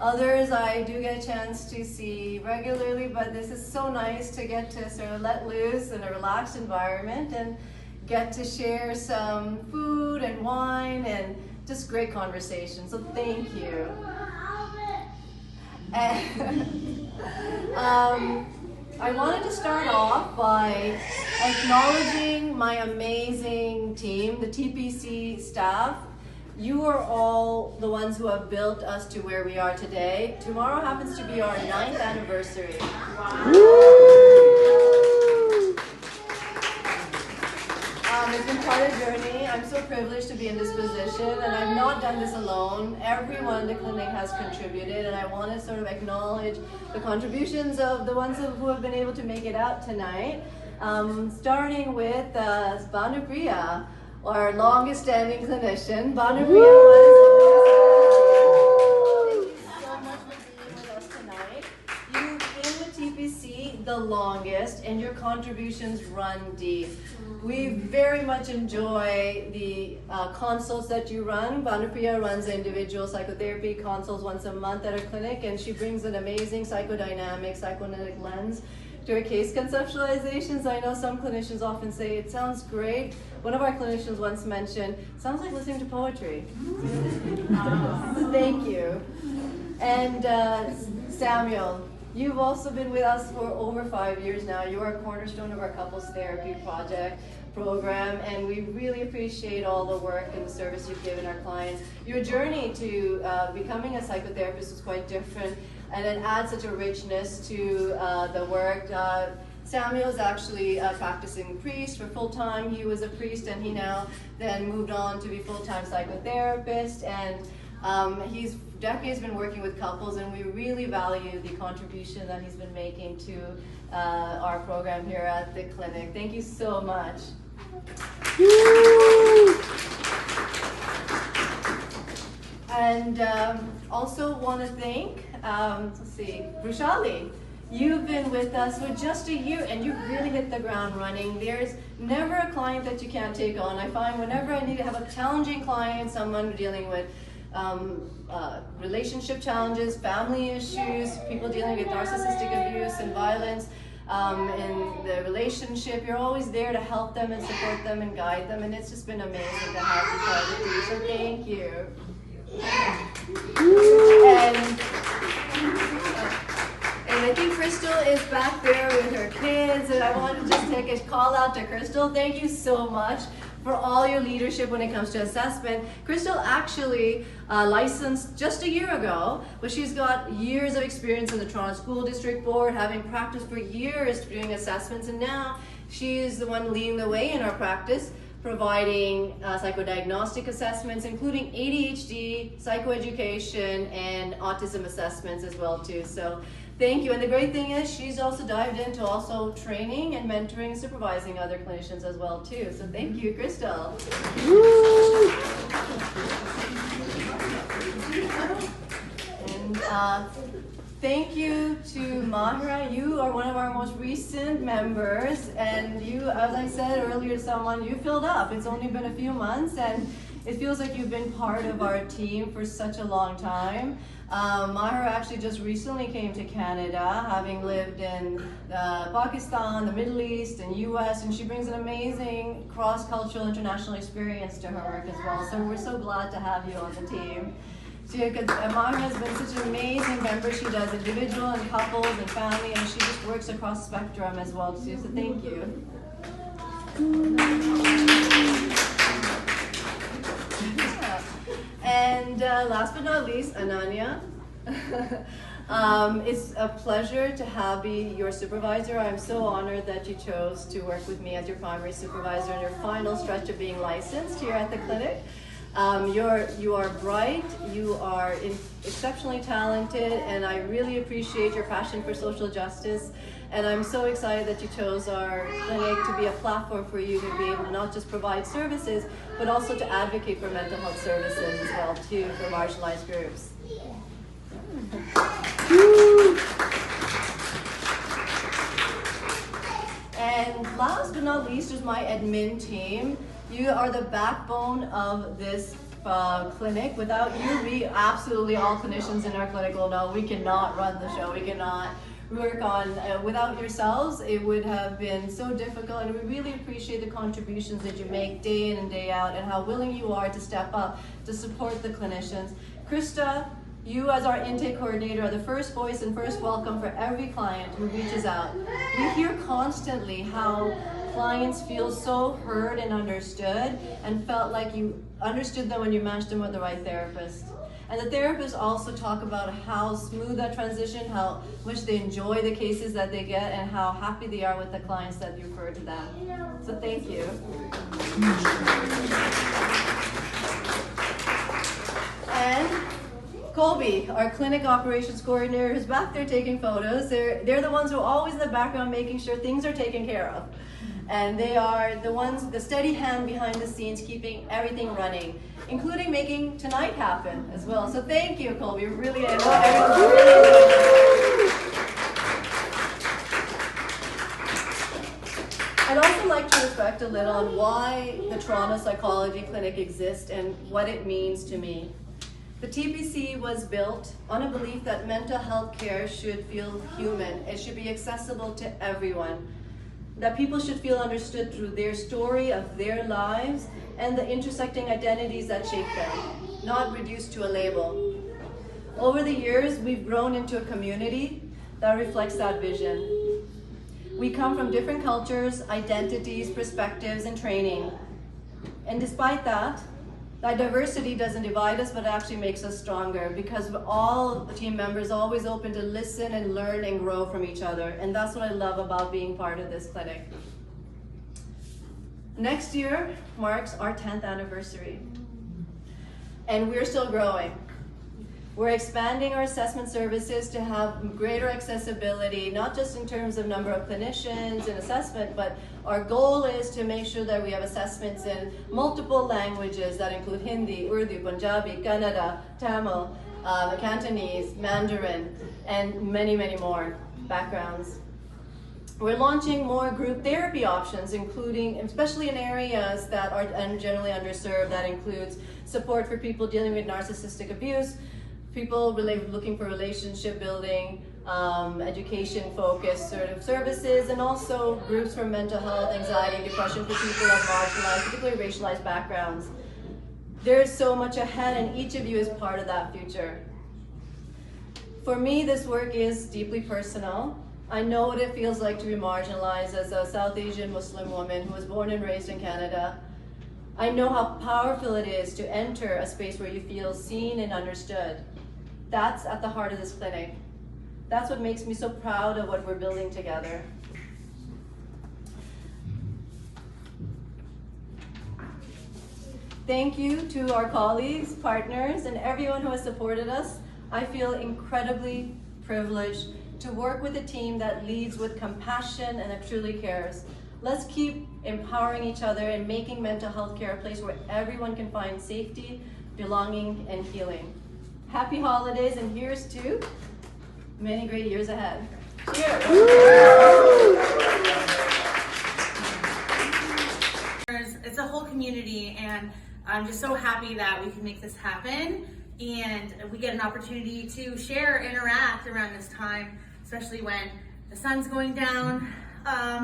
Others I do get a chance to see regularly, but this is so nice to get to sort of let loose in a relaxed environment and get to share some food and wine and just great conversation. So thank you. And, I wanted to start off by acknowledging my amazing team, the TPC staff. You are all the ones who have built us to where we are today. Tomorrow happens to be our 9th anniversary. It's been quite a journey. I'm so privileged to be in this position, and I've not done this alone. Everyone in the clinic has contributed, and I want to sort of acknowledge the contributions of the ones who have been able to make it out tonight. Starting with Bhanupriya, our longest standing clinician. Bhanupriya You've been with TPC the longest, and your contributions run deep. We very much enjoy the consults that you run. Bhanupriya runs individual psychotherapy consults once a month at her clinic, and she brings an amazing psychodynamic, psychoanalytic lens to her case conceptualizations. I know some clinicians often say, it sounds great. One of our clinicians once mentioned, sounds like listening to poetry. So thank you. And Samuel, you've also been with us for over 5 years now. You are a cornerstone of our couples therapy program, and we really appreciate all the work and the service you've given our clients. Your journey to becoming a psychotherapist was quite different, and it adds such a richness to the work. Samuel is actually a practicing priest for full-time. He was a priest, and he now then moved on to be full-time psychotherapist, and he's decades been working with couples, and we really value the contribution that he's been making to our program here at the clinic. Thank you so much. And also want to thank, Brushali. You've been with us for just a year, and you've really hit the ground running. There's never a client that you can't take on. I find whenever I need to have a challenging client, someone dealing with relationship challenges, family issues, people dealing with narcissistic abuse and violence in the relationship, you're always there to help them and support them and guide them, and it's just been amazing to have you part of you, so thank you. And I think Crystal is back there with her kids, and I want to just take a call out to Crystal. Thank you so much for all your leadership when it comes to assessment. Crystal actually licensed just a year ago, but she's got years of experience in the Toronto School District Board, having practiced for years doing assessments, and now she's the one leading the way in our practice, providing psychodiagnostic assessments, including ADHD, psychoeducation, and autism assessments as well too. So thank you. And the great thing is she's also dived into also training and mentoring and supervising other clinicians as well too. So thank you, Crystal. And thank you to Mahira. You are one of our most recent members, and you, as I said earlier to someone, you filled up. It's only been a few months, and it feels like you've been part of our team for such a long time. Mahira actually just recently came to Canada, having lived in Pakistan, the Middle East, and US, and she brings an amazing cross-cultural international experience to her work as well. So we're so glad to have you on the team. Mahira has been such an amazing member. She does individual and couples and family, and she just works across the spectrum as well too. So thank you. And last but not least, Ananya. It's a pleasure to be your supervisor. I'm so honored that you chose to work with me as your primary supervisor in your final stretch of being licensed here at the clinic. You are bright, you are exceptionally talented, and I really appreciate your passion for social justice. And I'm so excited that you chose our clinic to be a platform for you to be able to not just provide services, but also to advocate for mental health services as well too for marginalized groups. And last but not least is my admin team. You are the backbone of this clinic. Without you, we absolutely, all clinicians in our clinic will know, we cannot run the show, we cannot work on, without yourselves, it would have been so difficult, and we really appreciate the contributions that you make day in and day out, and how willing you are to step up to support the clinicians. Krista, you as our intake coordinator are the first voice and first welcome for every client who reaches out. We hear constantly how clients feel so heard and understood, and felt like you understood them when you matched them with the right therapist. And the therapists also talk about how smooth that transition, how much they enjoy the cases that they get, and how happy they are with the clients that you refer to them. So thank you. And Colby, our clinic operations coordinator, who's back there taking photos. They're the ones who are always in the background making sure things are taken care of. And they are the ones, the steady hand behind the scenes, keeping everything running, including making tonight happen as well. So thank you, Colby. Really, I know everyone's really enjoying it. I'd also like to reflect a little on why the Toronto Psychology Clinic exists and what it means to me. The TPC was built on a belief that mental health care should feel human. It should be accessible to everyone. That people should feel understood through their story of their lives and the intersecting identities that shape them, not reduced to a label. Over the years, we've grown into a community that reflects that vision. We come from different cultures, identities, perspectives, and training. And despite that diversity doesn't divide us, but it actually makes us stronger, because we're all team members always open to listen and learn and grow from each other. And that's what I love about being part of this clinic. Next year marks our 10th anniversary, and we're still growing. We're expanding our assessment services to have greater accessibility, not just in terms of number of clinicians and assessment, but our goal is to make sure that we have assessments in multiple languages that include Hindi, Urdu, Punjabi, Kannada, Tamil, Cantonese, Mandarin, and many, many more backgrounds. We're launching more group therapy options, including, especially in areas that are generally underserved, that includes support for people dealing with narcissistic abuse, people looking for relationship building, education-focused sort of services, and also groups for mental health, anxiety, depression for people of marginalized, particularly racialized backgrounds. There's so much ahead, and each of you is part of that future. For me, this work is deeply personal. I know what it feels like to be marginalized as a South Asian Muslim woman who was born and raised in Canada. I know how powerful it is to enter a space where you feel seen and understood. That's at the heart of this clinic. That's what makes me so proud of what we're building together. Thank you to our colleagues, partners, and everyone who has supported us. I feel incredibly privileged to work with a team that leads with compassion and that truly cares. Let's keep empowering each other and making mental health care a place where everyone can find safety, belonging, and healing. Happy holidays, and here's to many great years ahead. Cheers! It's a whole community, and I'm just so happy that we can make this happen, and we get an opportunity to share, interact around this time, especially when the sun's going down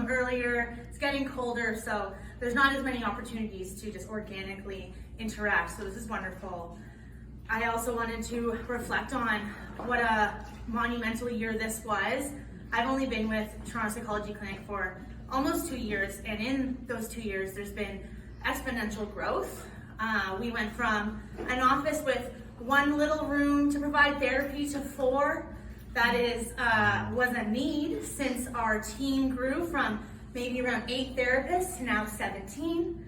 earlier, it's getting colder, so there's not as many opportunities to just organically interact, so this is wonderful. I also wanted to reflect on what a monumental year this was. I've only been with Toronto Psychology Clinic for almost 2 years, and in those 2 years, there's been exponential growth. We went from an office with 1 little room to provide therapy to 4. That was a need since our team grew from maybe around 8 therapists to now 17.